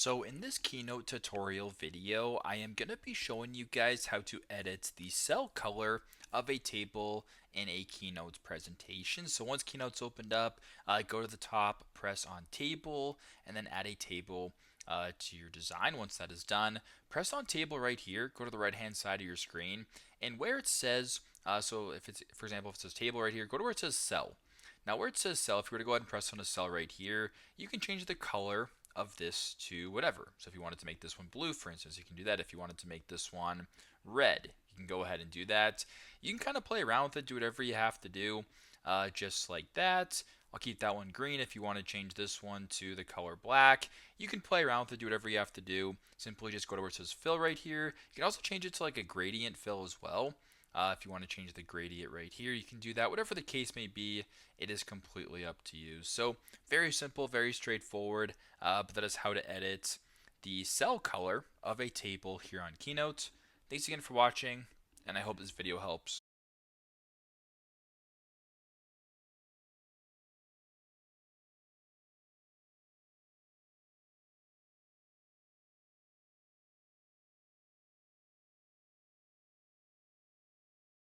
So in this Keynote tutorial video, I am going to be showing you guys how to edit the cell color of a table in a Keynote presentation. So once Keynote's opened up, go to the top, press on table, and then add a table to your design. Once that is done, press on table right here, go to the right hand side of your screen, and where it says, so if it's, for example, if it says table right here, go to where it says cell. Now where it says cell, if you were to go ahead and press on a cell right here, you can change the color of this to whatever. So if you wanted to make this one blue, for instance, you can do that. If you wanted to make this one red, you can go ahead and do that. You can kind of play around with it, do whatever you have to do, just like that. I'll keep that one green. If you want to change this one to the color black, you can play around with it, do whatever you have to do. Simply just go to where it says fill right here. You can also change it to like a gradient fill as well. If you want to change the gradient right here, you can do that. Whatever the case may be, it is completely up to you. So very simple, very straightforward, but that is how to edit the cell color of a table here on Keynote. Thanks again for watching, and I hope this video helps.